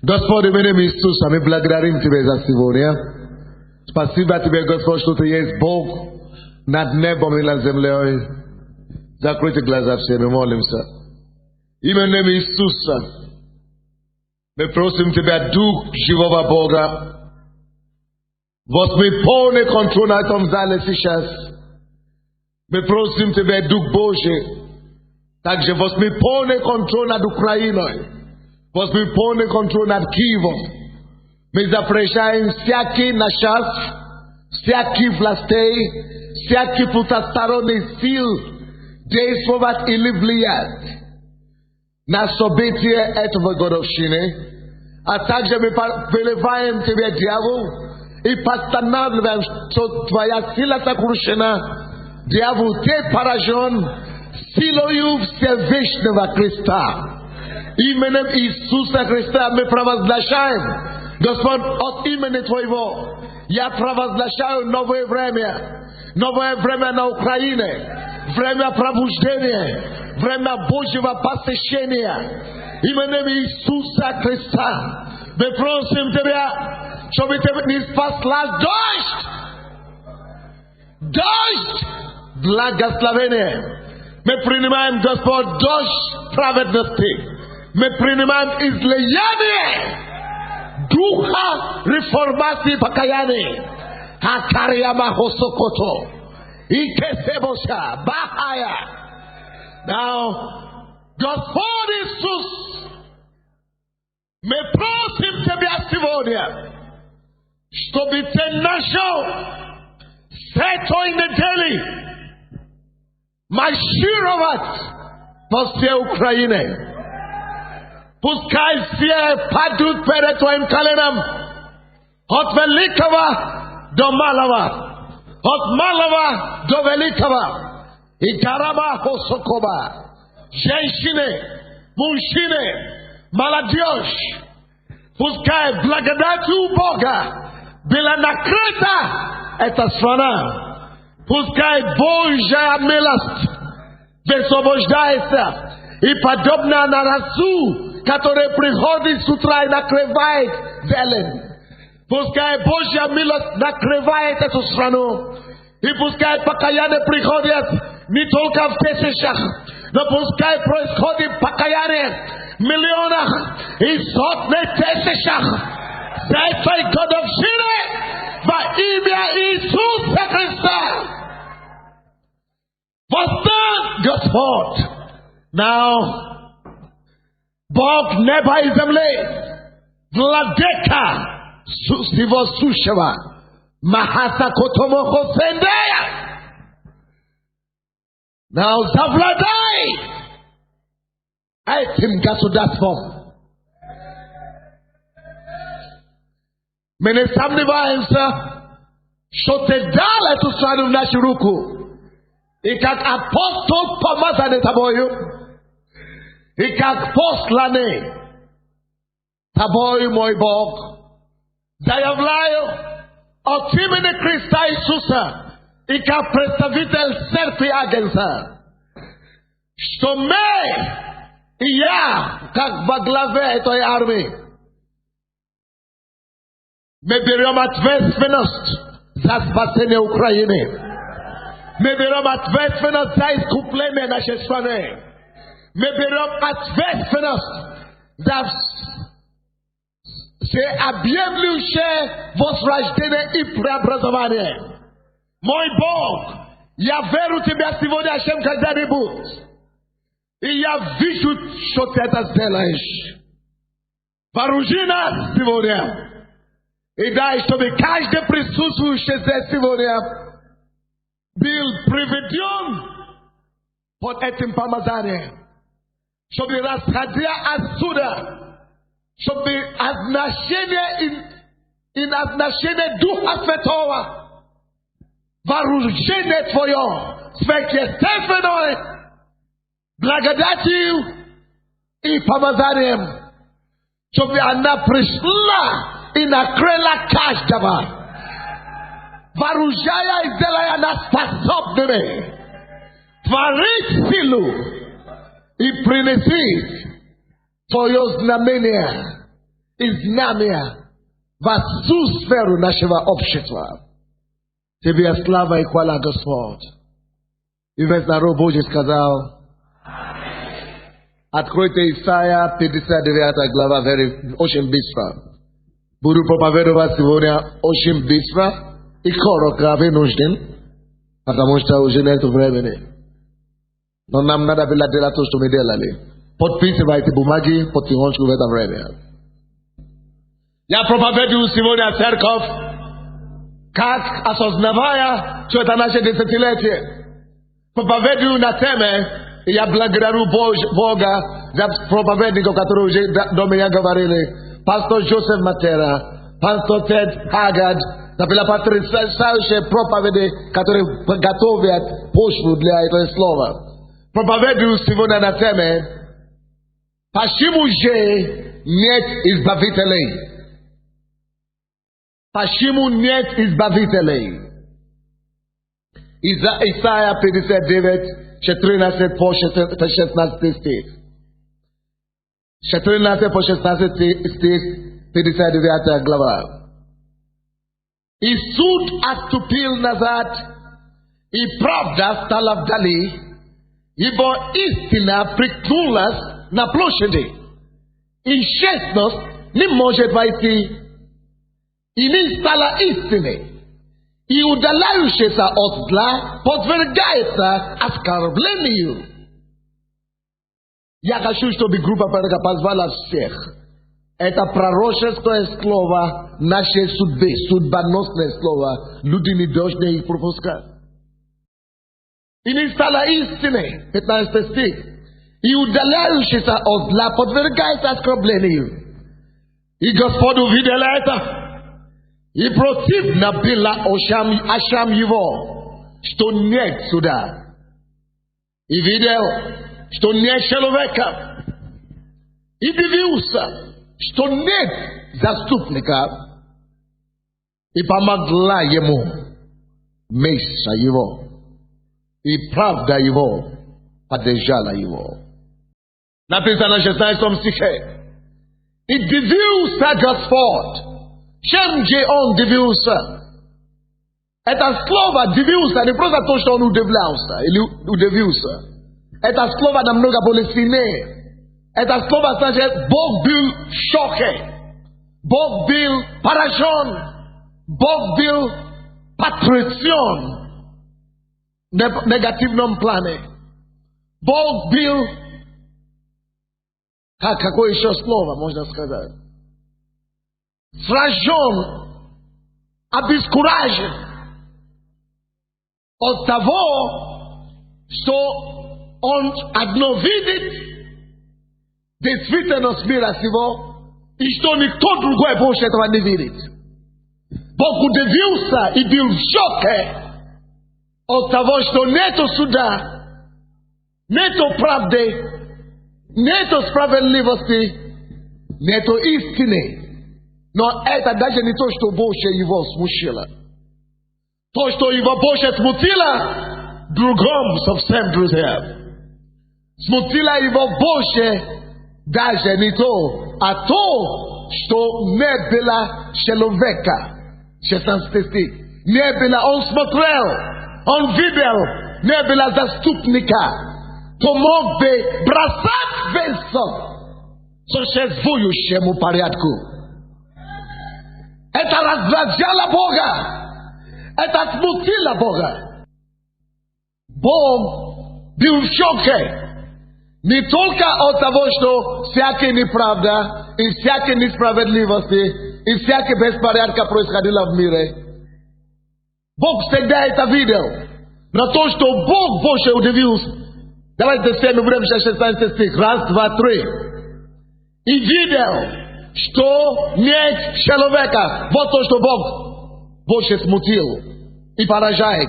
Господи, мене ми Иисуса, мы благодарим Тебя за сегодня. Спасибо Тебе, Господь, что Ты есть Бог над небом и над землей. Закройте глаза все, мы молимся. Именем Иисуса мы просим Тебя, Дух живого Бога, возьми полный контроль на этом зале сейчас. Мы просим Тебя, Дух Божий, также возьми полный контроль над Украиной, возьми полный контроль над Киевом. Мы запрещаем всякий начальств, всякий властей, всякий потусторонний сил действовать или влиять на события этого годовщины, а также мы выливаем Тебе, дьявол, и постанавливаем, что Твоя сила сокрушена. Дьявол, Ты поражен силою Всевышнего Христа. Именем Иисуса Христа мы провозглашаем, Господь, от имени Твоего я провозглашаю новое время на Украине, время пробуждения, время Божьего посещения. Именем Иисуса Христа мы просим Тебя, чтобы Ты не спасла дождь благословения. Мы принимаем, Господь, дождь праведности. Мы принимаем излияние духа реформации покаяния. Акарияма хосокото. И кесебоша. Бахая. Now, Господь Иисус, мы просим Тебя сегодня, чтобы Ты нашел с этой недели маршировать по всей Украине. Пускай все падут перед Твоим коленом, от великого до малого, от малого до великого. И Караба Хосокоба, женщины, мужчины, молодежь, пускай благодатью Бога была накрыта эта страна. Пускай Божья милость высвобождается и подобно на росу, которая приходит с утра и накрывает зелень. Пускай Божья милость накрывает эту страну. И пускай покаяние приходит не только в тысячах, но пускай происходит покаяние в миллионах и сотнях тысячах. С этой годовщины во имя Иисуса Христа. Восстань, Господь! Now, Бог неба и земли, владыка всего сущего, Махаса Котомохо Сендея. Now, завладай этим государством. Мы не сомневаемся, что Ты дал эту страну в нашу руку. И как апостол помазанный Тобою, и как посланный Тобою, мой Бог, заявляю от имени Христа Иисуса и как представитель церкви Агнца, что мы и я, как во главе этой армии, мы берем ответственность за спасение Украины. Мы берем ответственность за искупление нашей страны. Мы берем ответственность за всеобъемлющее возрождение и преобразование. Мой Бог, я верю в Тебя сегодня, чем когда-нибудь. И я вижу, что Ты это сделаешь. Вооружи нас сегодня. И дай, чтобы каждый присутствующий здесь сегодня был приведен под этим помазанием, чтобы расходя отсюда, чтобы и назначение Духа Святого, вооружение Твое, сверхъестественное, благодатью и помазанием, чтобы она пришла и накрыла каждого, вооружая и делая нас способными творить силу и принести Твое знамение i znamia was zu sferu naszego общества. Тебе слава и хвала, Господь. И весь народ Божий сказал: откройте Исайя 59 глава, очень быстро. Буду проповедовать сегодня очень быстро и коротко, вынужден, потому что уже нет времени. Но нам надо было делать то, что мы делали. Подписывайте бумаги потихонечку в это время. Я проповедую сегодня церковь, как осознавая, что это наше десятилетие. Проповедую на теме, и я благодарю Бога за проповедников, которые уже до меня говорили. Пастор Джозеф Матера, пастор Тед Хаггард, это была потрясающая проповеди, которые готовят почву для этого слова. Проповедую сегодня на теме: почему же нет избавителей? Почему нет избавителей? Исайя 59, 14 по 16 стих. 14 по 16 стих, 59 глава. И суд отступил назад, и правда стала вдали, ибо истина приткнулась на площади, и честность не может войти, и не стала истиной, и удаляющийся от зла подвергается оскорблению. Я хочу, чтобы группа позвала всех. Это пророческое слово нашей судьбы, судьбоносное слово. Люди не должны их пропускать. И не стала истиной, 15 стих. И удаляющийся от зла подвергается оскорблению. И Господь увидел это. И противно было очам его, что нет суда. И видел, что нет человека. И дивился, что нет заступника. И помогла ему месса его. И правда его поддержала его. Написано в 16 стихе. И дивился Господь. Чем же он дивился? Это слово дивился не просто то, что он удивлялся или удивился. Это слово намного более сильнее. Это слово значит, Бог был в шоке. Бог был поражен. Бог был потрясен в негативном плане. Бог был, какое еще слово можно сказать? Сражен, обескуражен от того, что он одно видит действительность мира сего, и что никто другой больше этого не видит. Бог удивился и был в шоке от того, что нету суда, нету правды, нету справедливости, нету истины. Но это даже не то, что больше его смущило. То, что его больше смутило, другом совсем, друзья. Смутило его больше даже не то, а то, что не было человека. 16 стих. Не было, он смотрел, он видел, не было заступника, кто мог бы бросать весом существующему порядку. Это раздражало Бога. Это смутило Бога. Бог был в шоке. Не только от того, что всякая неправда и всякая несправедливости и всякая беспорядка происходило в мире. Бог всегда это видел. Но то, что Бог больше удивился. Давайте все мы будем 16 стих. Раз, два, три. И видел, что нет человека. Вот то, что Бог больше смутил и поражает.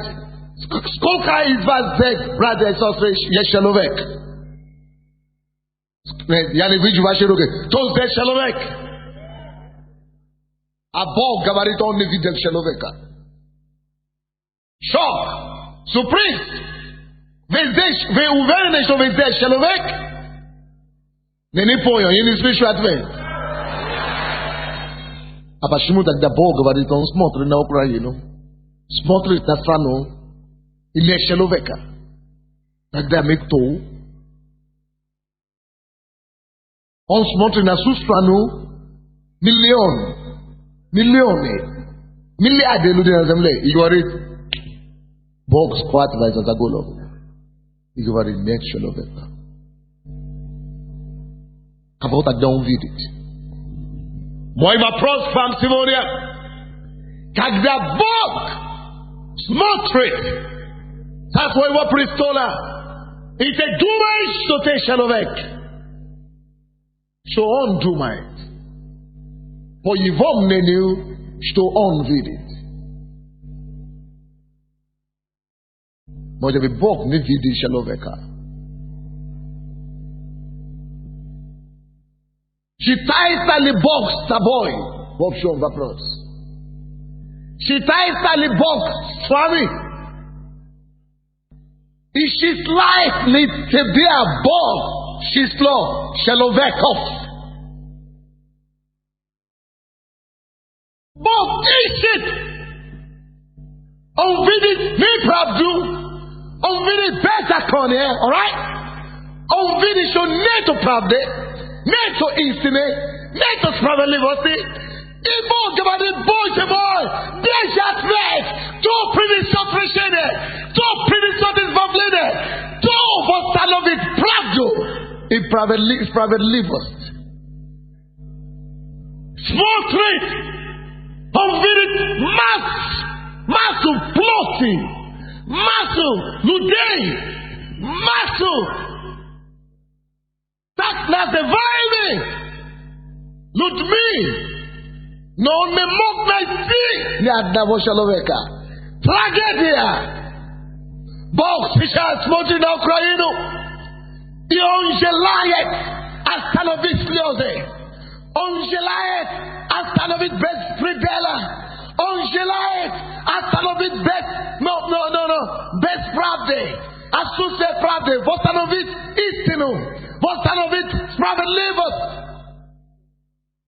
Сколько из вас здесь, братья и сестры, есть человек? Я не вижу ваши руки. Кто здесь человек? А Бог говорит, он не видел человека. Шок! Сюрприз! Вы уверены, что вы здесь человек? Не понял, я не слышу ответ. A почему тогда Бог говорит, Он смотрит на Украину, смотрит на страну, и не человека. Тогда мы кто? Он смотрит на всю страну, миллионы, миллиарды людей на земле, и говорит, Бог схватывается за голову. И говорит, нет человека. Кого тогда он видит? Мой вопрос к вам сегодня. Когда Бог смотрит со своего престола, и ты думаешь, что ты человек, что он думает, по его мнению, что он видит. Может быть, Бог не видит человека. Считается ли Бог с тобой? В чем вопрос? Считается ли Бог с вами? И считает ли тебя Бог число человеков? Бог ищет. Он видит неправду. Он видит беззаконие. Alright? Он видит, что нету правды. Нету истины, нету справедливости. И Бог говорит, Боже мой, бежи ответ, кто принесет решение, кто принесет избавление, кто восстановит правду и справедливость. Смотрит, он видит массу плоти, массу людей, массу так называемыми людьми, но он не мог найти ни одного человека. Трагедия. Бог сейчас смотрит на Украину, и он желает остановить слезы. Он желает остановить беспредела. Он желает остановить бесправды, отсутствие правды, восстановить истину, восстановить справедливость.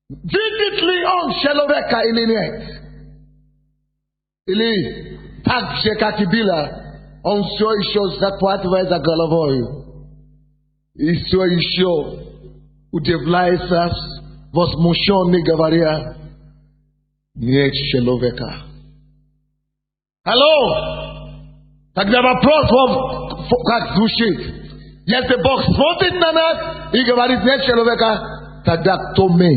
Видит ли он человека или нет? Или так же, как и было, он все еще захватывает за головой и все еще удивляется, возмущенный, говоря, нет человека. Алло! Тогда вопрос вам как звучит? Если Бог смотрит на нас и говорит, нет человека, тогда кто мы?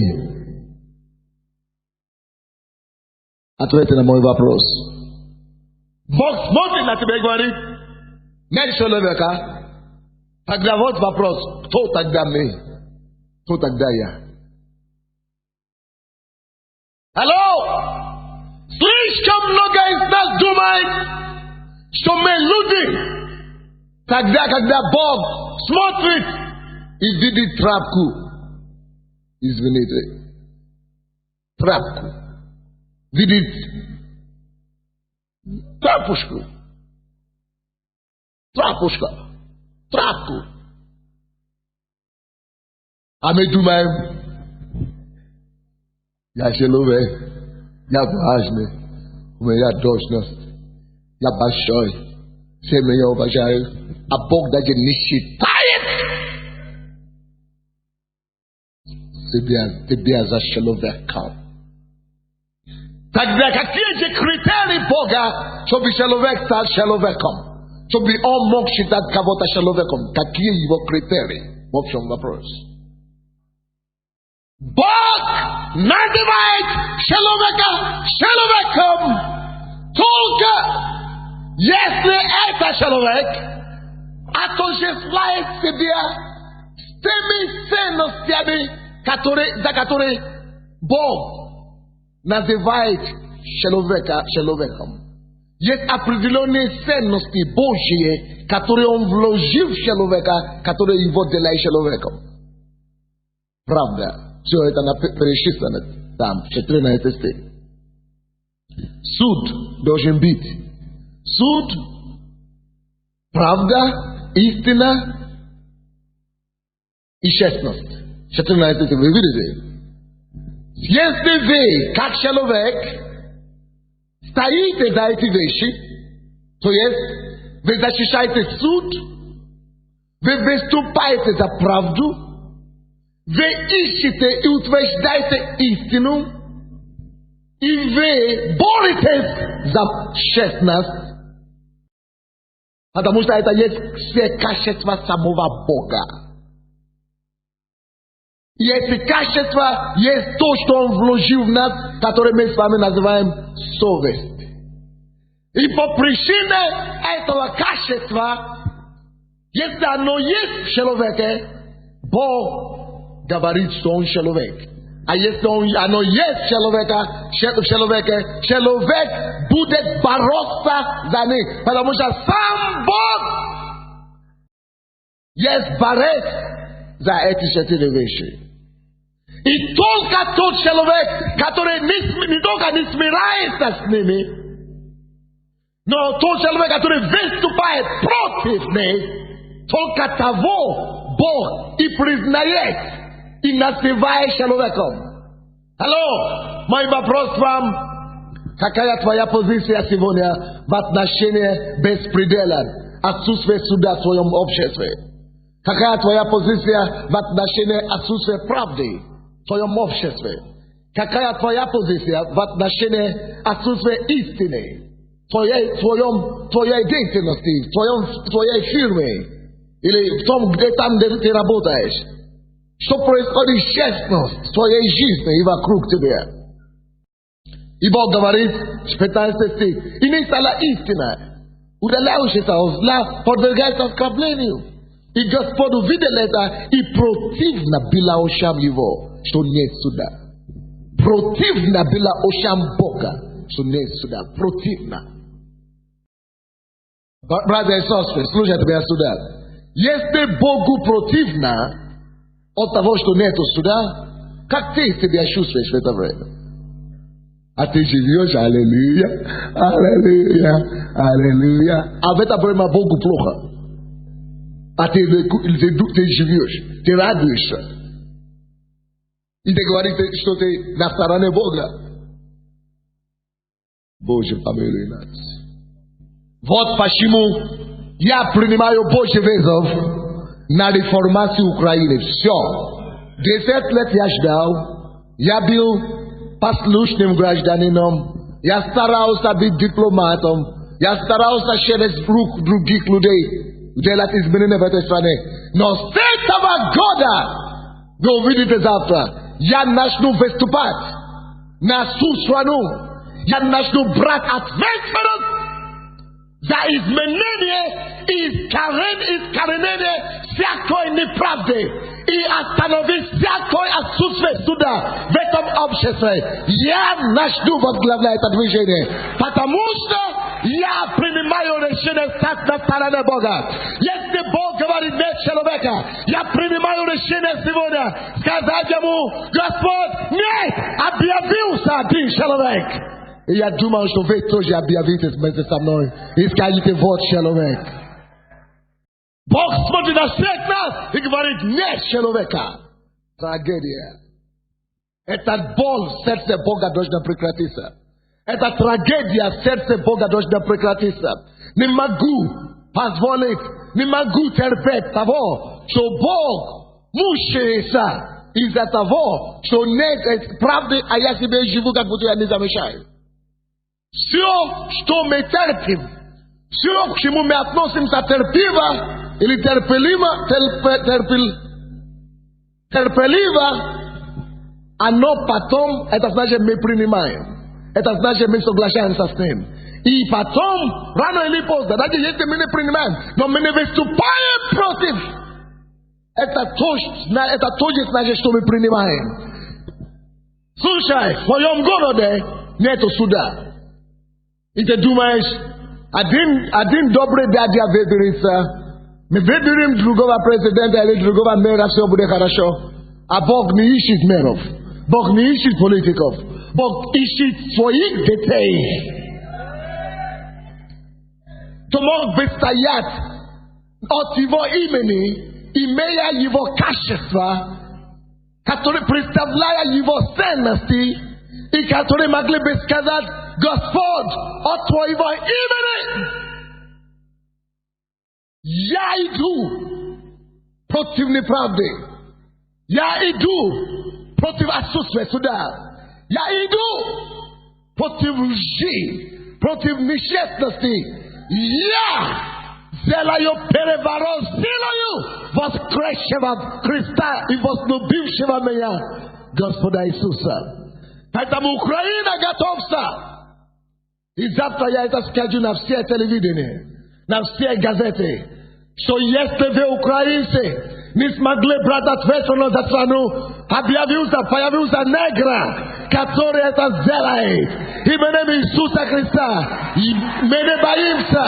Ответьте на мой вопрос. Бог смотрит на тебя и говорит, нет человека. Тогда вот вопрос, кто тогда мы? Кто тогда я? Алло! Слишком много из нас думает, что мы люди. Тогда, когда Бог смотрит и видит тряпку, извините, тряпку, видит тряпушку, тряпку. А мы думаем, я человек, я важный, у меня должность, я большой, все меня уважают, а Бог даже не считает тебя за человека. Тогда какие же критерии Бога, чтобы человек стал человеком? Чтобы он мог считать кого-то человеком? Какие его критерии? В общем вопрос. Бог называет человека человеком только если это человек отождествляет себя с теми ценностями, за которые Бог называет человека человеком. Есть определенные ценности Божьи, которые Он вложил в человека, которые его делают человеком. Правда. Все это перечислено там, в 14 стих. Суд должен быть. Суд, правда, истина и честность. 14 стих, вы видите? Jest wy, jak człowiek, stajecie za te rzeczy, to jest, wy zaciszajcie sąd, wy występujecie za prawdę, wy iścicie i utwierdzajcie istynę, i wy borycie za честность, потому что это есть все качества самого Бога. И эти качества есть то, что Он вложил в нас, которое мы с вами называем совесть. И по причине этого качества, если оно есть в человеке, Бог говорит, что Он человек. А если оно есть в человеке, человек будет бороться за них. Потому что сам Бог есть борец за эти 4 вещи. И только тот человек, который не только не смиряется с ними, но тот человек, который выступает против них, только того Бог и признает, и называет человеком. Алло, мой вопрос вам: какая твоя позиция сегодня в отношении беспредела, отсутствия суда в своем обществе? Какая твоя позиция в отношении отсутствия правды в своем обществе? Какая твоя позиция в отношении отсутствия истины в твоей деятельности, в твоей фирме или в том, где ты работаешь? Что происходит честность в твоей жизни и вокруг тебя? И Бог говорит, 15 стих: и не стала истина, удаляющаяся от зла, подвергается оскорблению. И Господь увидел это, и противно было ушам его, что нет суда. Противно было ушам Бога, что нет суда. Противно. Братья и сестры, слушайте меня сюда. Если Богу противно от того, что нету суда, как ты себя чувствуешь в это время? А ты живешь, аллилуйя, аллилуйя, аллилуйя. А в это время Богу плохо. А ты живешь, ты радуешься. И ты говоришь, что ты на стороне Бога. Боже, помилуй нас. Вот почему я принимаю Божий вызов на реформацию Украины. Все. 10 лет я ждал. Я был послушным гражданином. Я старался быть дипломатом. Я старался через рук других людей делать изменения в этой стране. Но с этого года, вы увидите завтра, я начну выступать на всю страну. Я начну брать ответственность за изменение и искоренение всякой неправды и остановить всякое отсутствие суда в этом обществе. Я начну возглавлять это движение, потому что я принимаю решение стать на стороне Бога. Если Бог говорит нет человека, я принимаю решение сегодня сказать ему: Господь, нет, объявился один человек. И я думал, что вы тоже объявитесь вместе со мной и скажете: вот человек. Бог смотрит на всех нас и говорит: нет человека. Трагедия. Эта боль в сердце Бога должна прекратиться. Эта трагедия в сердце Бога должна прекратиться. Не могу позволить, не могу терпеть того, что Бог мучается из-за того, что нет правды, а я себе живу, как будто я не замечаю. Все, что мы терпим, все, к чему мы относимся терпеливо или терпеливо, оно потом, это значит мы принимаем. Это значит мы соглашаемся с ним. И потом, рано или поздно, даже если мы не принимаем, но мы не выступаем против, это тоже значит, что мы принимаем. Слушай, в твоем городе нету суда. И ты думаешь, один добрый дядя выберется, мы выберем другого президента или другого мэра, все будет хорошо. А Бог не ищет мэров, Бог не ищет политиков, Бог ищет своих детей. То мог бы стоять от его имени, имея его качества, Который представляя его ценности, и которые могли бы сказать: Господь, от Твоего имени я иду против неправды, я иду против отсутствия суда, я иду против лжи, против нечестности. Я сделаю переворот силою воскресшего Христа и возлюбившего меня Господа Иисуса. Поэтому Украина, готовься. И завтра я это скажу на все телевидения, на все газеты, что если вы, украинцы, не смогли брать ответственность за страну, появился негра, который это сделает. Именем Иисуса Христа. И мы не боимся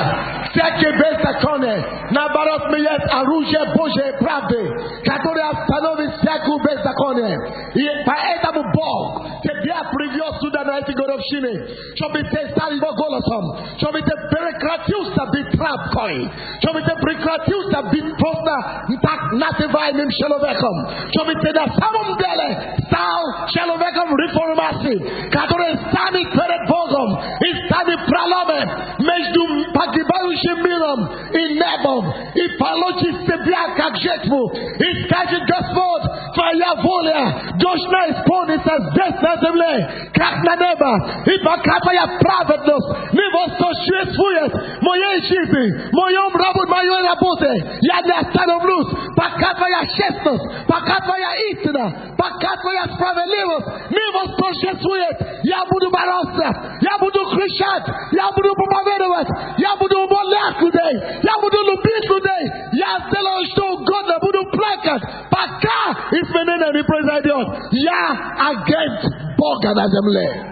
всякие беззакония. Наоборот, мы есть оружие Божьей правды, которое остановит всякую беззаконие. И поэтому Бог тебя привез сюда на эти годовщины, чтобы ты стал его голосом, чтобы ты прекратился быть трапкой, чтобы ты прекратился быть просто так называемым человеком, чтобы ты на самом деле стал человеком реформации, который станет перед Богом и станет проломом между погибающим миром и небом, и получит себя как жертву, и скажет: Господь, Твоя воля должна исполниться здесь на земле, как на небо, и пока Твоя праведность не восторжествует в моей жизни, в моей работе, я не остановлюсь, пока Твоя честность, пока Твоя истина, пока Твоя справедливость не восторжествует. Я буду бороться, я буду кричать, я буду проповедовать, я буду умолять людей, я буду любить людей, я сделаю что угодно, буду плакать, пока изменение не произойдет. Я агент Бога на земле.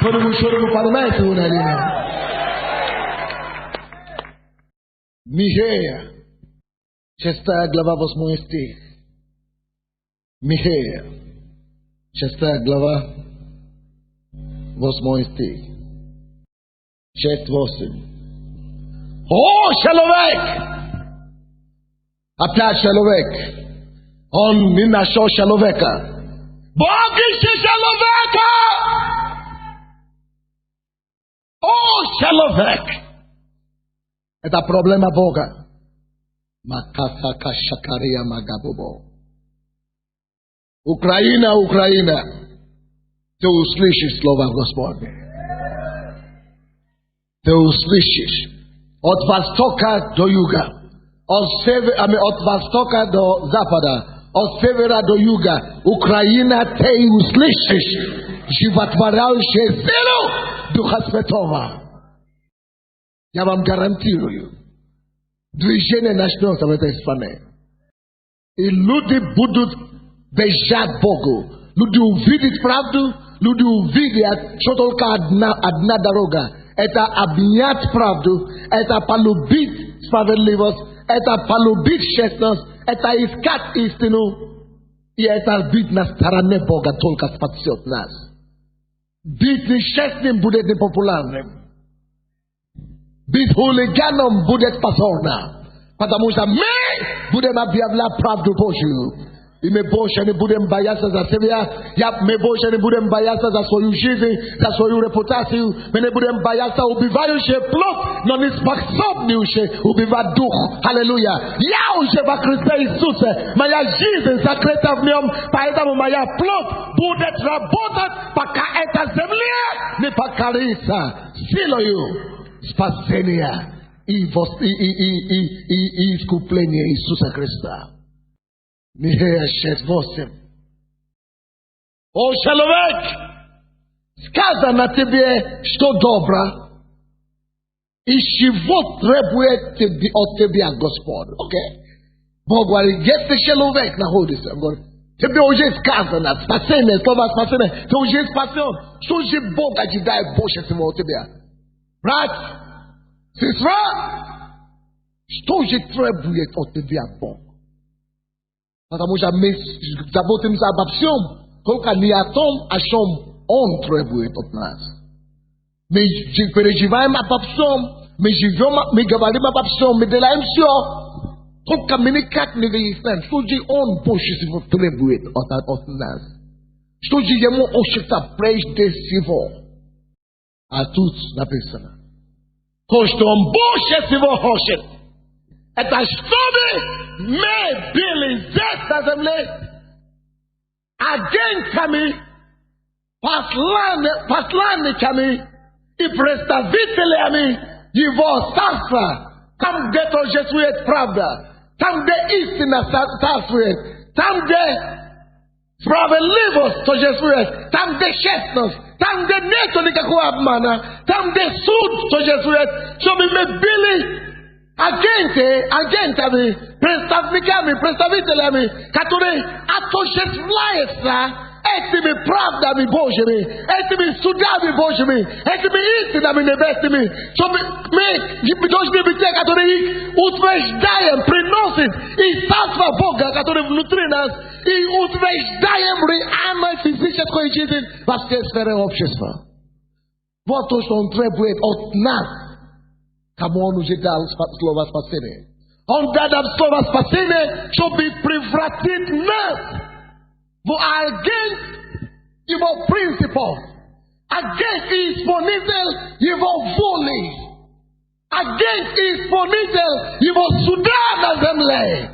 Понимаете, Михея, 6 глава, 8 стих. Михея, 6 глава, 8 стих. 6-8. О, человек! Опять человек. Он не нашел человека. Бог ищет человека! О, человек! Это проблема Бога. Макасака Шакария Магабубо. Украина, Украина, ты услышишь слова Господне. Ты услышишь. От востока до юга. От востока до запада. От севера до юга. Украина, ты услышишь животворяющую силу Духа Святого. Я вам гарантирую, движение начнется в этой стране. И люди будут бежать Богу. Люди увидят правду, люди увидят, что только одна дорога. Это обнять правду, это полюбить справедливость, это полюбить честность, это искать истину. И это быть на стороне Бога только спасет нас. Быть нечестным будет непопулярным. Быть хулиганом будет позорно. Потому что мы будем объявлять правду Божью. И мы больше не будем бояться за себя. Мы больше не будем бояться за свою жизнь, за свою репутацию. Мы не будем бояться убивающий плоть, но не способнейший убивать дух. Аллилуйя. Я уже во Христе Иисусе. Моя жизнь закрыта в нем. Поэтому моя плоть будет работать, пока эта земля не покорится силою спасения и искупления Иисуса Христа. Михея 6:8. О, человек, сказано тебе, что добро, и чего требует от тебя Господь. Окей? Бог говорит, если человек находится, он говорит, тебе уже сказано, спасение, слово спасение, ты уже спасен. Что же Бог ожидает больше всего от тебя? Брат, сестра, что же требует от тебя Бог? Потому что мы заботимся обо всем, только не о том, о чем Он требует от нас. Мы переживаем обо всем, Mais j'y vais, mais gavali ma papsion, mais de la MCO. Ton communicat ne veille pas. Je te dis, on bouge si vous très bruit, en nas. Je te dis, mon ochita prêche décivant. À toutes la personne. Quand je t'en bouge si vous hochit. Et à story, mais Billy Z assembly. Again, Kami. Paslane, Kami. I predstavitele ami. Его царство, там, где торжествует правда, там, где истина царствует, там, где справедливость торжествует, там, где честность, там, где нету никакого обмана, там, где суд торжествует, чтобы мы были агентами, представителями, которые отождествляются этими правдами Божьими, этими судами Божьими, этими истинами небесными, чтобы мы должны быть те, которые их утверждаем, приносят из Царства Бога, который внутри нас, и утверждаем реальной физической жизнь во все сферы общества. Вот то, что Он требует от нас, кому Он уже дал слово спасения. Он дал нам слово спасения, чтобы превратить нас в агент Его принципов, агент и исполнитель Его воли, агент и исполнитель Его суда на земле.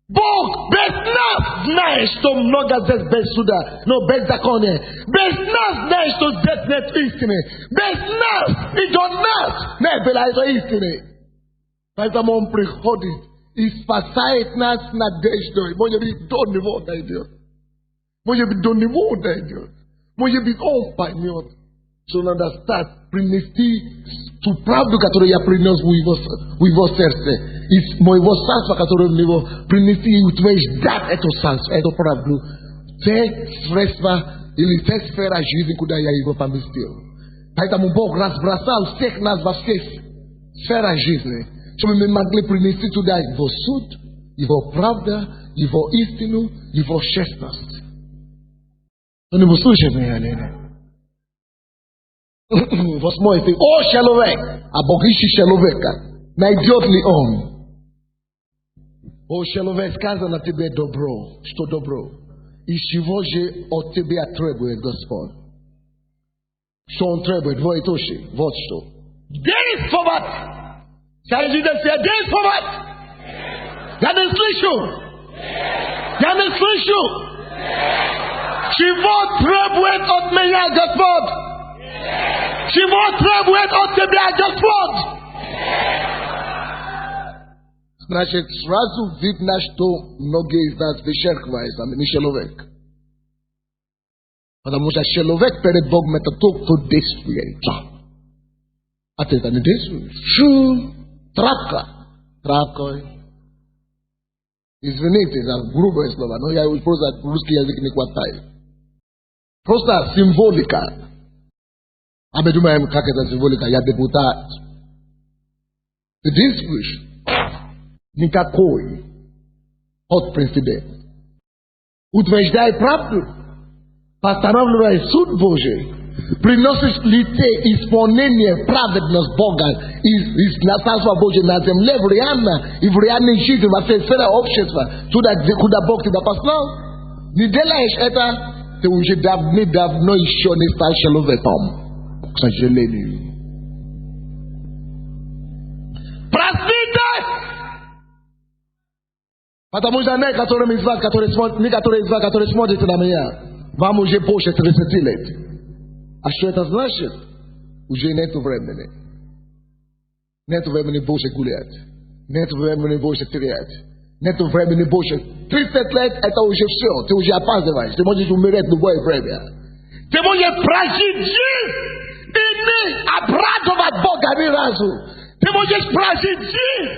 Бог без нас знает, что много здесь без суда, но беззакония. Без нас знает, что здесь нет истины. Без нас и до нас не было этой истины. Поэтому Он приходит и спасает нас надеждой. Может быть, до Него дойдет. Может быть, до Него дойдет. Может быть, Он поймет, что надо стать, принести ту правду, которую я принес в Его сердце. Из моего царства, которое в Него, принести и утверждать эту царство, эту правду. Те средства или те сферы жизни, куда я Его поместил. Поэтому Бог разбросал всех нас во всех сферах жизни, чтобы мы могли принести туда Его суд, Его правда, Его истину, Его честность. Вы не слышите меня, Лена? 8 стих. О, человек, а Бог ищет человека. Найдет ли Он? О, человек, сказано тебе добро. Что добро? И чего же от тебя требует Господь? Что Он требует? Вот что. Действовать! Скажите все, действовать! Я не слышу! Я не слышу! Чего требует от меня Господь? Чего требует от тебя Господь? Значит, сразу видно, что многие из нас вычеркиваются, а не человек. Потому что человек перед Богом это тот, кто действует. А ты это не действуешь. Травка. Травкой. Извините за грубое слово, но я просто русский язык не хватает. Просто символика. А мы думаем, как это символика? Я депутат. Ты действуешь. Никакой от президента. Утверждай правду. Постановляй суд Божий. Приносишь ли ты исполнение праведность Бога из Царства Божьего на земле в реальной жизни, во всей сфере общества, туда, куда Бог тебя послал? Не делаешь это, ты уже давно еще не стал человеком. К сожалению. Простите! Потому что некоторые из вас, которые смотрите на меня, вам уже больше 30 лет. А что это значит? Уже нет времени. Нет времени больше гулять. Нет времени больше терять. Нет времени больше. 30 лет это уже все. Ты уже опаздываешь. Ты можешь умереть в любое время. Ты можешь прожить жизнь и не обрадовать Бога ни разу. Ты можешь прожить жизнь.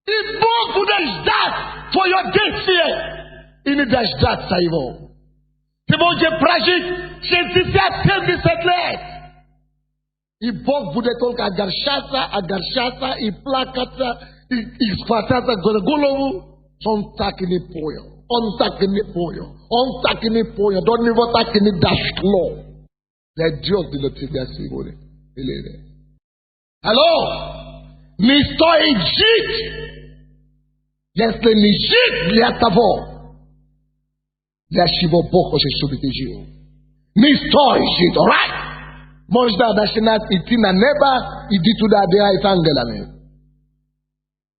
И Бог будет ждать твое действие и не дождаться Его. Ты можешь прожить 60-70 лет. И Бог будет только огорчаться и плакаться и схвататься за голову. Он так и не понял. Он так и не понял. До него так и не дошло. Дойдет до тебя сегодня или нет. Hello? Ni stoi jit. Este ni jit lia tavo. Lia shivo boko se subitejio. Ni stoi jit, alright? Možda da će nas iti na neba I ditu da dea I angelami.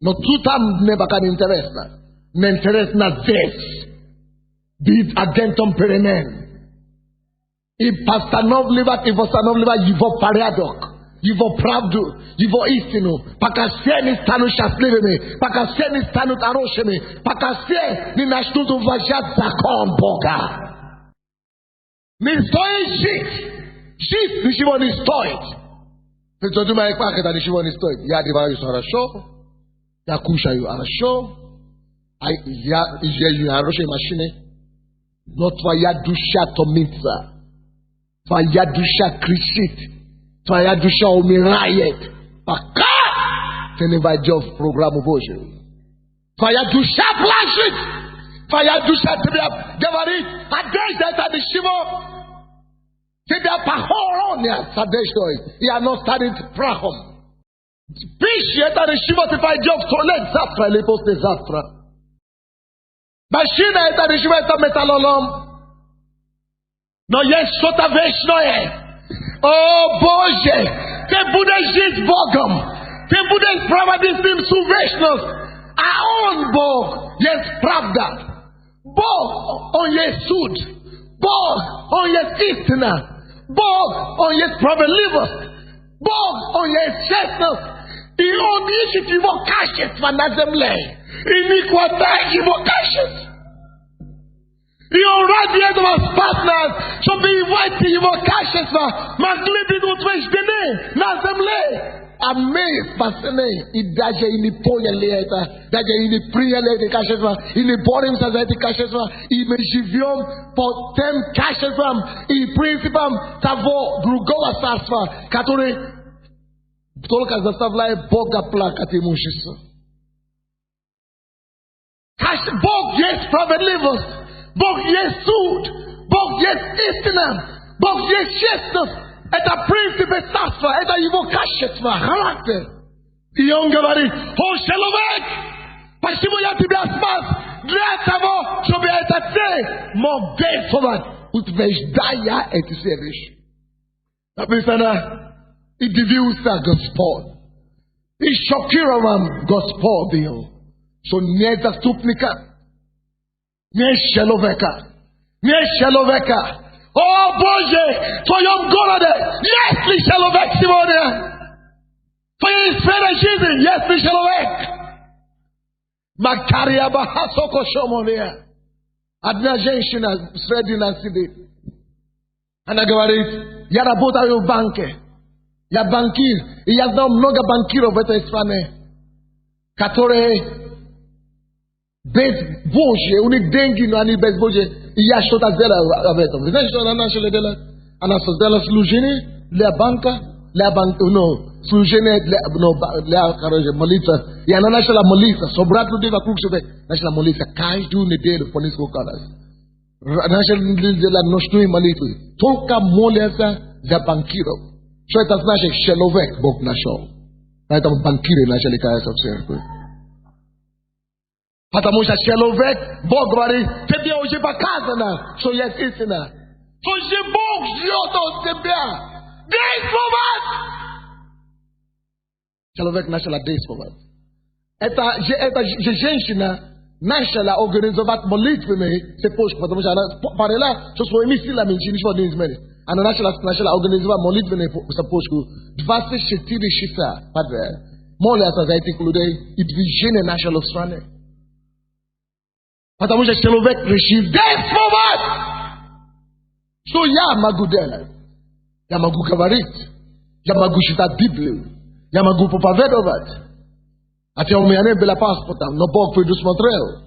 No tu tam neba kad interesna. Ne interesna zes. Bit agentom peremen. I postanovlivat I postanovlivat его порядок, его правду, его истину. Пока все не станут счастливыми, пока все не станут хорошими, пока все не начнут уважать закон Бога. Не стоит жить. Жить ничего не стоит. Ты думаешь, как это ничего не стоит? Я одеваюсь хорошо, я кушаю хорошо, я езжу на хорошей машине, но твоя душа томится, твоя душа кричит, твоя душа умирает, пока ты не войдешь в программу Божию. Твоя душа плачет, твоя душа тебе говорит, одежда это ничего. Тебя похоронят с одеждой, и оно станет прахом. Пища это ничего, ты пойдешь в туалет завтра или послезавтра. Машина это ничего, это металлолом. Но есть что-то вечное. О Боже, ты будешь жить с Богом. Ты будешь проводить с Ним всю вечность. А Он, Бог, есть правда. Бог, Он есть суд. Бог, Он есть истина. Бог, Он есть справедливость. Бог, Он есть честность. И Он ищет Его качества на земле. И не хватает Его качеств. И Он ради этого спас нас, чтобы Его качества могли быть утверждены на земле. А мы спасены. И даже и не поняли это, даже и не приняли эти качества, и не боремся за эти качества, и мы живем по тем качествам и принципам того другого царства, который только заставляет Бога плакать и мучиться. Бог есть справедливость, Бог есть суд, Бог есть истина, Бог есть честность. Это принципы царства, это его качество, характер. И он говорит: о, человек, почему я тебя спас? Для того, чтобы это ты мог действовать, утверждая эти все вещи. Написано: и дивился Господь, и шокирован Господь был, что нет заступника, нет человека, нет человека. О Боже, в Твоем городе есть ли человек сегодня? В Твоей сфере жизни есть ли человек? Макария Бахасоко Шомония. Одна женщина среди нас сидит. Она говорит: я работаю в банке. Я банкир. И я знаю много банкиров в этой стране, которые без Божьей, у них деньги, но они без Божьей. И я что-то сделал об этом. Вы знаете, что она начала делать? Она создала служение для банка, служение для молитва. И она начала молиться. Собрать людей вокруг себя. Начала молиться каждую неделю по несколько раз. Начала делать ночные молитвы. Только молятся за банкиров. Что это значит? Человек Бог нашел. Поэтому банкиры начали каяться в церкви. Потому что человек, Бог говорит, тебе уже показано, что есть истина. Что же Бог ждет от тебя? Действовать! Человек начал действовать. Эта женщина начала организовать молитвенные цепочки, потому что она парила со своими силами ничего не изменит. Она начала организовать молитвенные цепочку 24 часа подряд. Молятся за этих людей, и движение начало в стране. Потому что человек решил действовать. Что я могу делать? Я могу говорить. Я могу читать Библию. Я могу проповедовать. Хотя у меня не было паспорта, но Бог предусмотрел.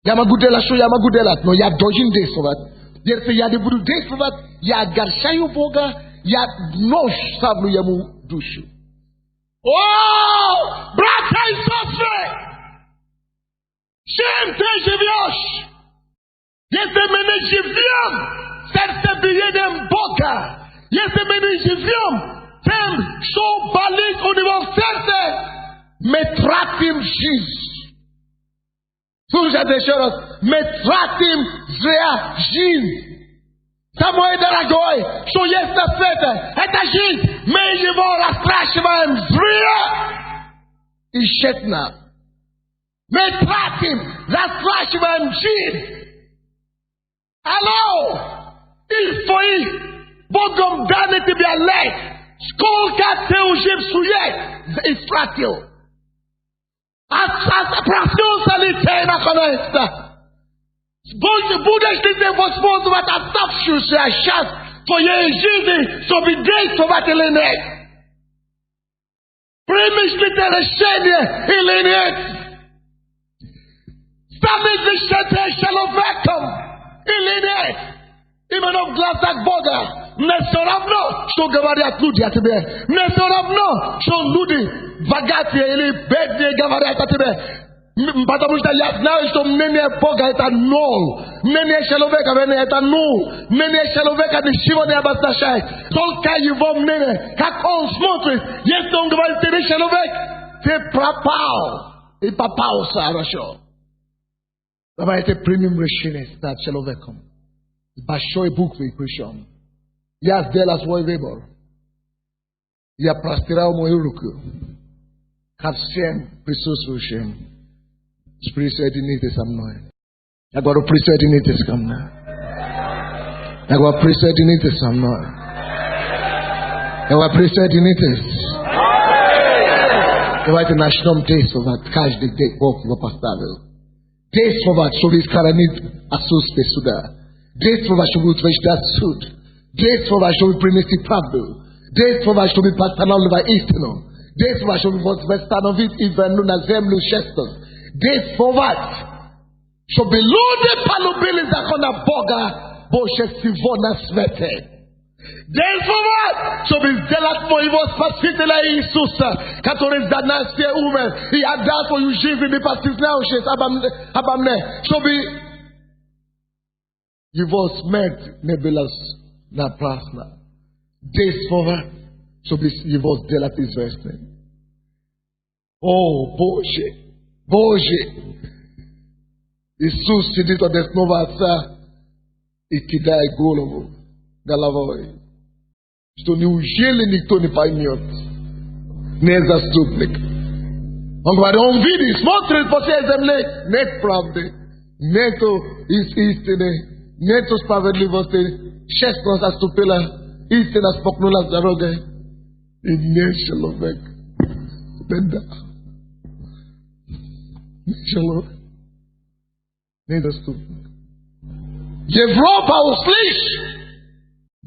Я могу делать, что я могу делать, но я должен действовать. Если я не буду действовать, я огорчаю Бога, я нож ставлю ему душу. О, братья и сестры! Чем ты живешь? Если мы не живем сердцебиением Бога, если мы не живем même, son balise au niveau censé, metratim Jiz. Sous j'ai choses, metratim Zrea Jiz. Samuel Daragoi, so yes na fete, eta Jiz, mais je vais la strashman Zrea. Ishetna. Metratim, la strashman Jiz. Alors, il faut Bogom dane te be alert. Skolka te ujib suye. Isratil. As pração salite na conesta. Budas te vosmos wat atafshu se achas. Foi egize sob dez sovatelenet. Primis te rechenie elenet. Stamis de chete shalovekam. Elenet. Even of glass that border. Nesoravno, so Gavaria Cludia to be. Nesoravno, so Ludi, Vagati, Bedde Gavaria to be. Patamusta Yas now is to many Poga at a null. Many Shaloveka at a null. Many Shaloveka the Shiva de Abastashai. Tolka Yivom Nene, Kakon Smotrich. Yes, don't go to the Shalovek. Te Prapao. E Papao Sarasho. About a premium machine that Shalovekom. Baixou e book for Christian. Yas delas foi Weber. Ya prosperar o moiruco. Capsem pessoas fuxem. Espírito de nites amnoi. Agora o príncipe de nites camna. Agora o príncipe de nites amnoi. Agora o príncipe de nites. Eu vai ter national taste for that cash de walk no pastável. Taste for that sobre caranit a sus pesuda. Taste for that sobre that suit. Days for us should be primitive pravdu. Days for us should be pastanal by istino. Days for us should be vestanovit even known as them luchestos. Days for what? Should be loaded palubilis akona boga boshe sivona svete. Days for what? Should be zealous for evil spasitela Isusa. Katores danasie umen. He had done for you shiv in the pastis now shes abamne. Should be you was met nebulas. Na prasna. Days for her. So be was delatis vestne. Oh, Bože. Bože. Isus sidito desnovaca e que dai golovo. Galavoi. Što ni uželi nikto ni pajmiot. Ne zastupnik. On va on vidi. Smotrili po se zemlje. Net pravde. Neto iz istine. Neto spravedlivosti. Šestno zastupila, istina spoknula za roge i nešelovek benda. Nešelovek. Nedostupnik. Evropa usliš,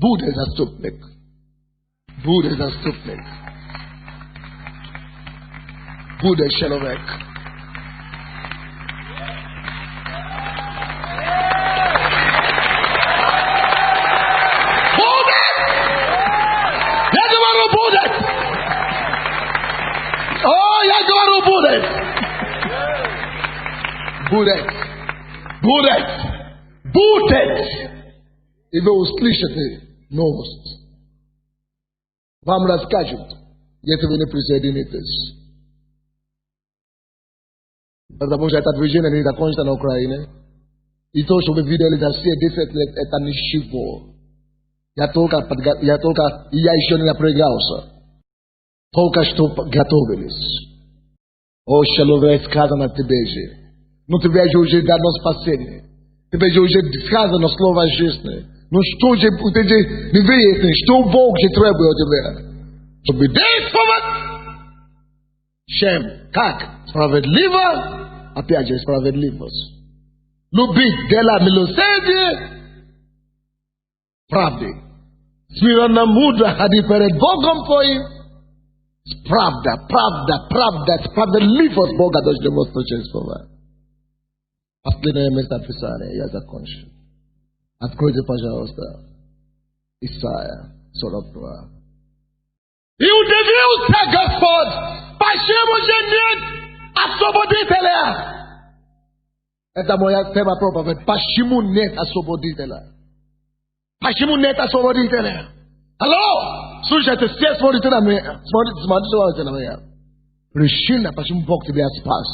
bude zastupnik. Bude zastupnik. Bude šelovek. Budet. I wy usłyszycie nowość. Wam rozkażę, jak wy nie przyjdziecie. Потому что это движение не закончится на Украине. И то, что вы видели, это все 10 лет, это ничего. Я еще не напрягался. Только что готовились. О, человек, сказано тебе же. Но тебе же уже дано спасение. Тебе же уже сказано слово жизни. Но что же тебе не выяснено, что Бог же требует от тебя? Чтобы действовать. Чем? Как? Справедливо? Опять же, справедливость. Любить дела милосердия. Правды. Смиренно мудро ходи перед Богом твоим. Правда. Справедливость Бога должна восторжествовать. Последнее место Писания, я закончу. Откройте, пожалуйста, Исайя 42. И удивился Господь, почему же нет освободителя? Это моя тема проповедь. Почему нет освободителя? Почему нет освободителя? Hello? Слушай, это все смотрите на меня. Смотрите на меня. Причина, почему Бог тебя спас.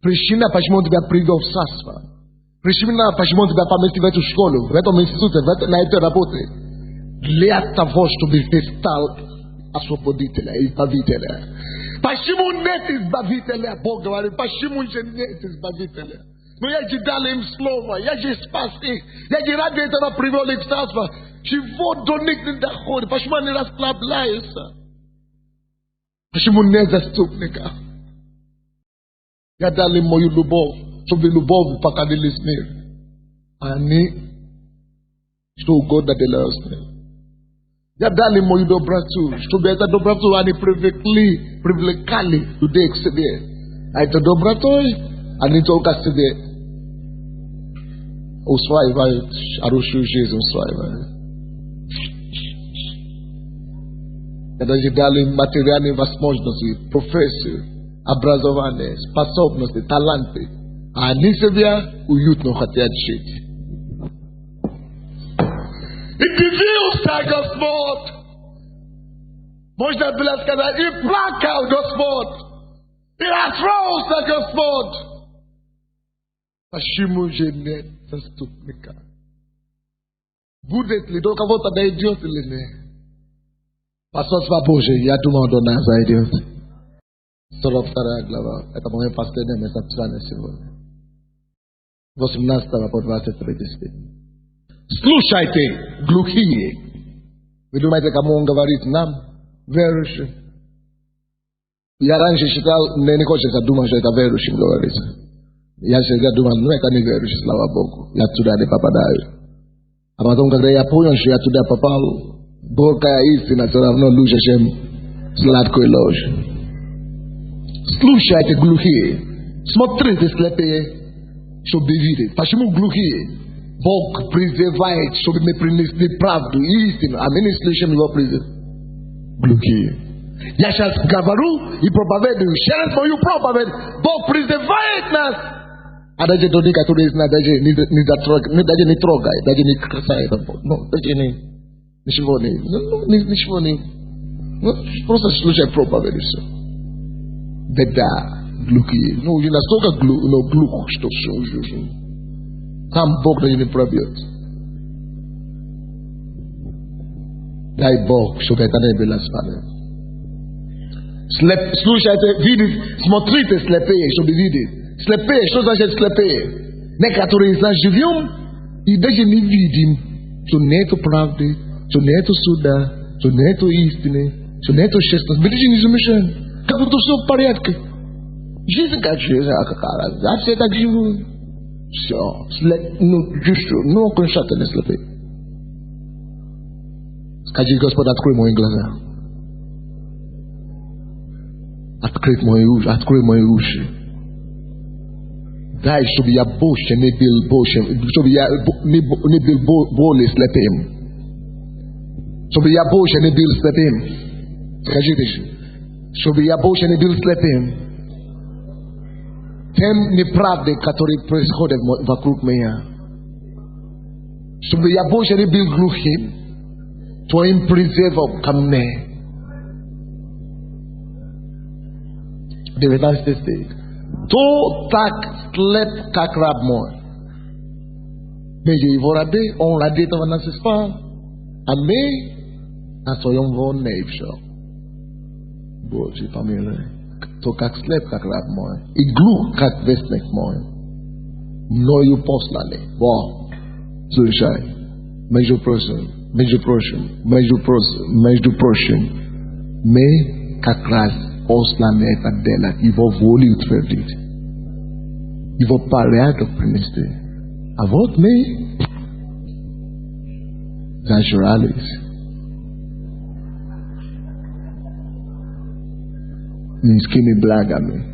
Причина, почему Он тебя привел в царство. Причина, почему Он тебя поместил в эту школу, в этом институте, на этой работе. Для того, чтобы ты стал освободителем, избавителем. Почему нет избавителя? Бог говорит, почему же нет избавителя? Но я же дал им слово, я же спас их, я же ради этого привел их в царство. Чего до них не доходит? Почему они расслабляются? Почему нет заступника? Я дал им мою любовь, чтобы любовь покорились мир. Они, что угодно делают с ним. Я дал им мою доброту, чтобы эта доброту они привлекали людей к себе. А эта добротой они только себе усваивают, хорошую жизнь усваивают. Я даже дал им материальные возможности, профессию, образование, способности, таланты. А они себя уютно хотят жить. И дивился Господь. Можно было сказать, и плакал Господь. И расстроился Господь. Почему же нет заступника? Будет ли до кого-то дойдет или нет? Посольство Божие, я думал, до нас зайдет. 42 глава. Это мое последнее местописание сегодня. 18 по 23 стих. Слушайте, глухие. Вы думаете, кому он говорит нам? Верующим. Я раньше считал, не хочется думать, что это верующим говорится. Я всегда думал, ну это не верующий, слава Богу. Я туда не попадаю. А потом, когда я понял, что я туда попал, Бога истина все равно лучше, чем сладкую ложь. Слушайте, глухие. Смотрите, слепые, чтобы видеть. Почему глухие? Бог призывает, чтобы мы принесли правду и истину. А мы не слышим его призыв. Глухие. Я сейчас говорю и проповедую. Через мою проповедь Бог призывает нас. А даже люди, которые даже не трогают, даже не касаются. Ну, даже ничего не. Просто слушай проповедь и все. Беда, глухие. Ну, не настолько глух, что все. Там Бог не пробьет. Дай Бог, чтобы это не было с вами. Слушайте, видите, смотрите слепые, чтобы видеть. Слепые, что значит слепые? Некоторые из нас живем и даже не видим, что нету правды, что нету суда, что нету истины, что нету честности. Мы даже не замешаны. Как будто все в порядке. Жизнь как жизнь, а какая разница? А все так живут. Все. Ну, окончательно слепые. Скажи, Господь, открой мои глаза. Открой мои уши. Дай, чтобы я больше не был чтобы я не был более слепым. Чтобы я больше не был слепым. Скажите, чтобы я больше не был слепым. Тем неправды, которые происходят вокруг меня. Чтобы я больше не был глухим. Твоим призывом ко мне. 19 стих. То так слеп, как раб мой. Между его ради, он ради этого нас спал. А мы на своем волне все. Божьи помилуй. То как слеп, как раб мой. И глух, как вестник мой. Мною послали. Бог. Слушай. Между прочим. Мы как раз посланы это делать. Его волю утвердить. Его порядок принести. А вот мы зажрались. Низкими благами.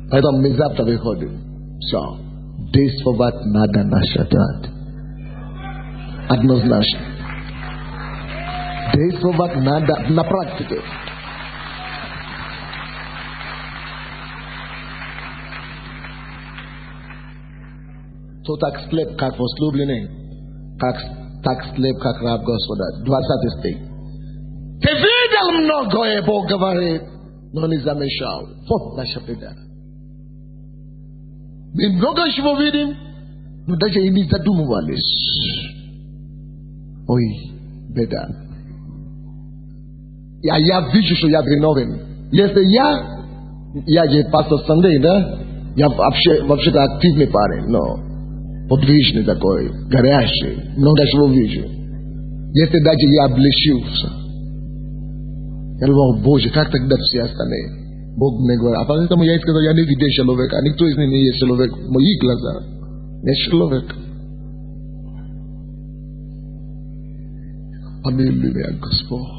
Поэтому мы завтра выходим. Все. Действовать надо на шатат. Однозначно. Действовать надо на практике. То так слеп, как возлюбленный, как tax slave kakrab gosoda. Dwa satisfait. Te vidal mnogo e bo говорит, но не замешал. Вот наша беда. Мы много чего видим, но даже и не задумывались. Ой, беда. Я вижу, что я виновен. Если я же пастор Сандей, да? Я вообще-то активный парень, но подвижный такой, горящий, много чего вижу. Если даже я облегчился, я думал, Боже, как тогда все остальные? Бог мне говорит, а поэтому я сказал, я не видел человека, а никто из них не есть человек в моих глазах. Не человек. Помилуй меня, Господь.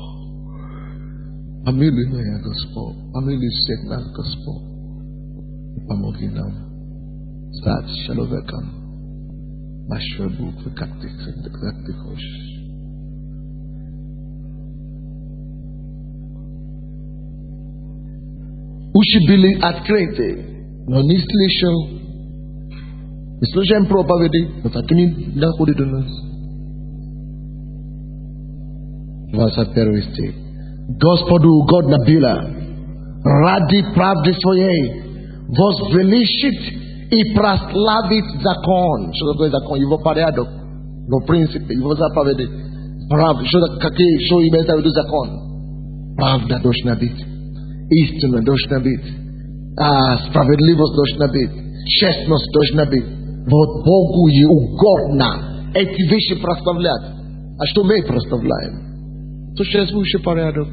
Помилуй меня, Господь. Помилуй всех нас, Господь. Помоги нам стать человеком нашей буквы, как ты хочешь. Уши были открыты, но не слышал. Мы слушаем проповеди, но так и не доходит до нас. 21 стих. Господу угодно было ради правды своей возвеличить и прославить закон. Что такое закон? Его порядок, его принципы, его заповеди. Что имеется в виду закон? Правда должна быть. Истина должна быть. Справедливость должна быть. Честность должна быть. Вот Богу и угодно эти вещи прославлять. А что мы прославляем? Существующий порядок.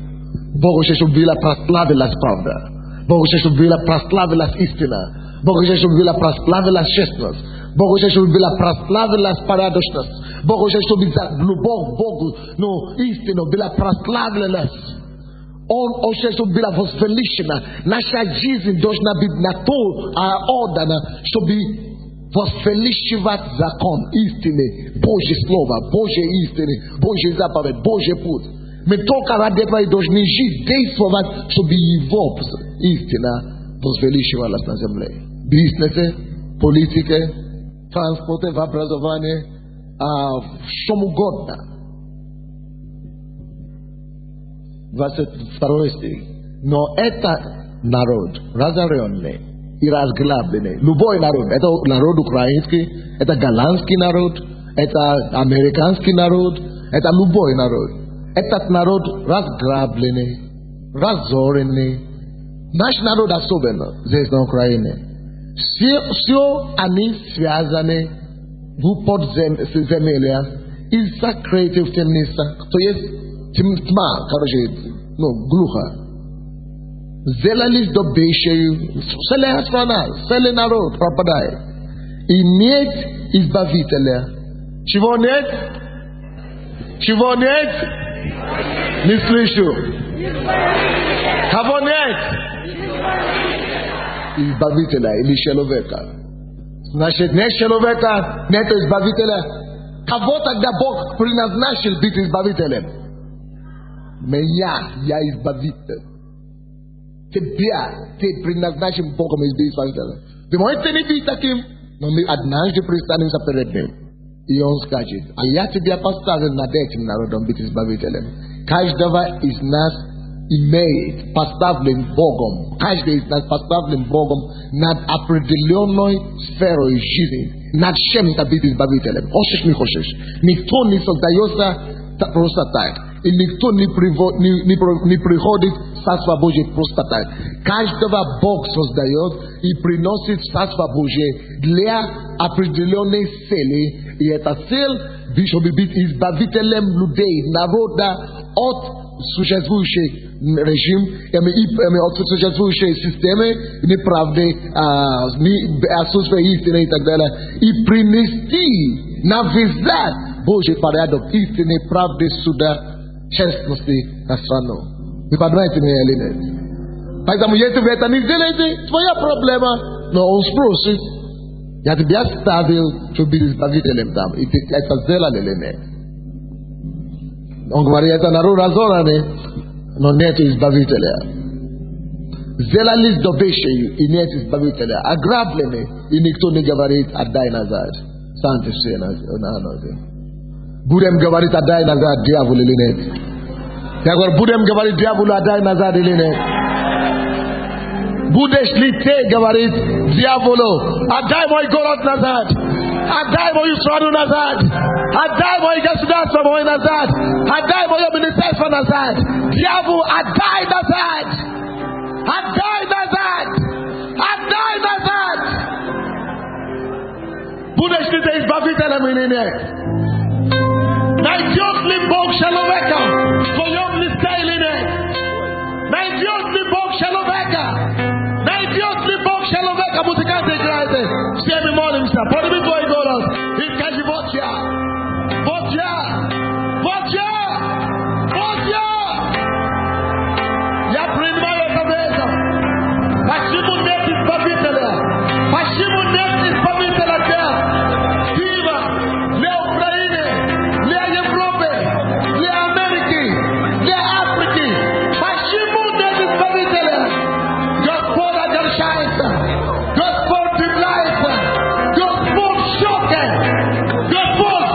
Богу хочет, чтобы была прославилась правда. Богу хочет, чтобы была прославилась истина. Богу хочет, чтобы была прославилась честность. Богу хочет, чтобы была прославилась порядочность. Богу хочет, чтобы любовь Богу, истину была прославилась. Он хочет, чтобы была возвеличена. Наша жизнь должна быть на то отдана, чтобы возвеличивать закон истины, Божье Слово, Божье истины, Божье заповедь, Божий путь. Мы только ради этого и должны жить, действовать, чтобы его истина возвеличивалась на земле. В бизнесе, политике, транспорте, в образовании, в чем угодно. 22 стих. Но это народ разоренный и разграбленный. Любой народ. Это народ украинский, это голландский народ, это американский народ, это любой народ. Этот народ разграбленный, разоренный. Наш народ особенно здесь на Украине. Все они связаны в подземельях и закрыты в темницах. То есть тьма, глухо. Сделались добычей, целая страна, целый народ пропадает. И нет избавителя. Чего нет? Чего нет? Не слышу. Кого нет? Избавителя или человека. Значит, нет человека, нет избавителя. Кого тогда Бог предназначил быть избавителем? Меня, я избавитель. Тебя, ты предназначен Богом избавителем. Вы можете не быть таким, но мы однажды пристанемся перед Ним. И Он скажет, а я тебя поставил над этим народом быть избавителем. Каждого из нас имеет поставлен Богом. Каждый из нас поставлен Богом над определенной сферой жизни. Над чем-то быть избавителем. Хочешь, не хочешь. Никто не создается просто так. И никто не приходит в Царство Божие просто так. Каждого Бог создает и приносит в Царство Божие для определенной цели. И эта цель, чтобы быть избавителем людей, народа от существующей режим, от существующей системы, неправды, отсутствия истины и так далее. И принести, навязать Божий порядок истины, правды, суда, честности на страну. Вы понимаете меня или нет? Поэтому если вы это не сделаете, твоя проблема. Но Он спросит, я тебя оставил, чтобы быть избавителем там. И ты это сделали или нет? Он говорит, это народ разоренный, но нет избавителя. Сделались добычей, и нет избавителя. Ограблены, и никто не говорит, отдай назад. Санты все на ноги. Budem говорит, отдай назад дьяволу или нет? Я говорю, будем говорить дьяволу, отдай назад или нет? Будешь ли ты говорить дьяволу, отдай мой город назад, отдай мою страну назад, отдай мое государство мое назад, отдай мое министерство назад, дьявол, отдай назад, отдай назад, отдай назад. Будешь ли ты избавителем или нет? Найдет ли Бог человека в твоем листе или нет? Найдет ли Бог человека? Найдет ли Бог человека? Музыканты играют. Все мы молимся. Подними твой голос и скажи: вот я. Вот я. Вот я. Вот я. Я принимаю это вето. Почему нет избавителя? Почему нет избавителя для Киева, для Украины, для Европы, для Америки, для Африки? Почему нет избавителя? Господь огорчается, Господь удивляется, Господь в шоке, Господь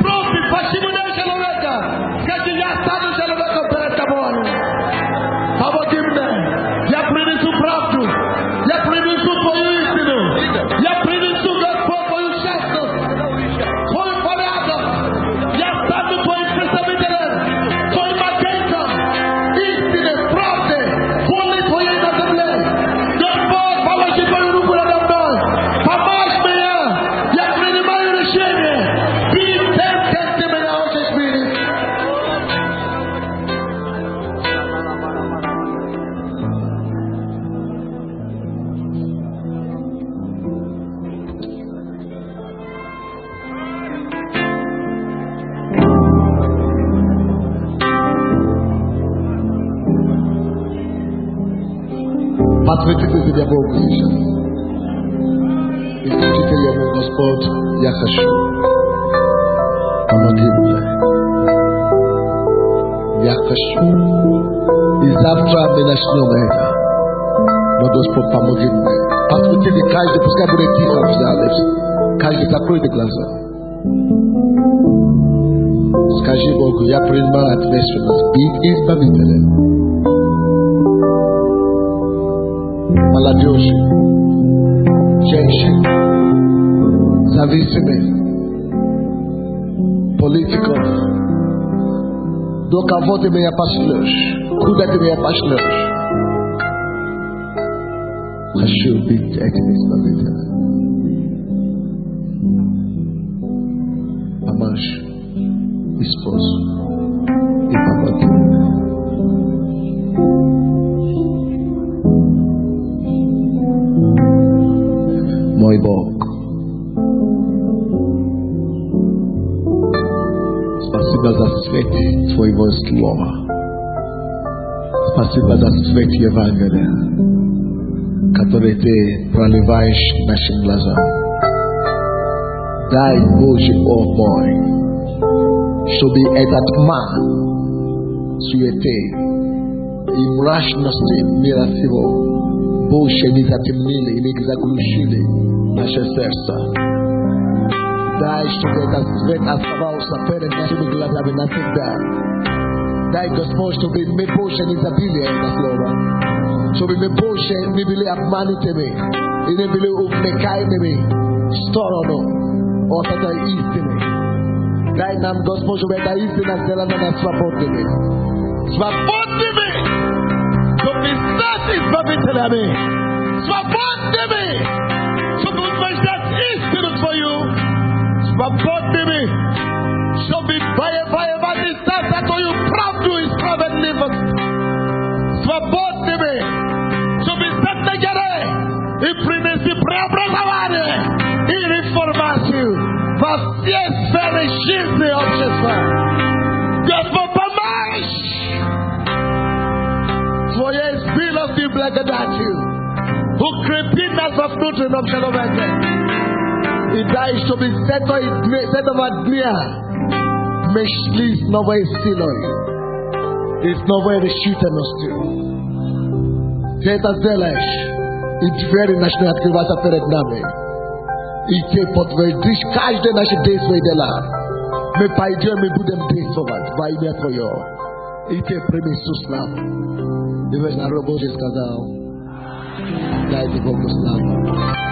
просит: почему нет человека? Скажи: я стану человеком перед тобой. Помоги мне, я принесу правду, я принесу твою истину, я принесу, Господь, твою честность, твой порядок, я стану твоим представителем, твоим агентом истины, правды, воли твоей на земле. Господь, положи твою руку надо мной, помажь меня, я принимаю решение, быть тем, кем ты меня хочешь видеть. Посвятите себя Богу сейчас. И скажите Ему: Господь, я хочу. Помоги мне. Я хочу. И завтра мы начнем это. Но Господь, помоги мне. Посвятите каждый, пускай будет тихо в зале. Каждый закройте глаза. Скажи Богу: я принимаю ответственность быть избавителем. Молодежи, женщин, зависимых, политиков. До кого ты меня пошлешь? Куда ты меня пошлешь? Хочу быть этим избавителем. Помажь, используй и помоги мне. Мой Бог, спасибо за свет Твоего Слова. Спасибо за свет Евангелия, который Ты проливаешь нашим глазам. Дай, Боже, Бог мой, чтобы эта тьма, суеты и мрачности мира сего больше не затемнили и не заглушили наше сердце. Дай, чтобы этот свет оставался перед нашими глазами навсегда. Дай, Господь, чтобы мы больше не забыли это слово, чтобы мы больше не были обманутыми и не были увлекаемыми в сторону от этой истины. Дай нам, Господь, чтобы эта истина сделала нас свободными. Свободными! Чтобы стать избавителями! Свободными! Чтобы утверждать истину Твою! Свободными! Чтобы воевать и стать за Твою правду и справедливость! Свободными! Чтобы стать на горе и принести преобразование и реформацию во все сферы жизни общества! Господь, помощь! Твоей милостью и благодатью укрепи нас во внутреннем человеке. И дай, чтобы с этого дня мы шли с новой силой и с новой решительностью. Ты это сделаешь, и двери начнут открываться перед нами. И Ты подтвердишь каждое наше действие и дела. Me paidio me budem drisovat. Vai me tvojo. Ite primi suslav. Vyveš na robože skazal. Dajte Bohu slavu.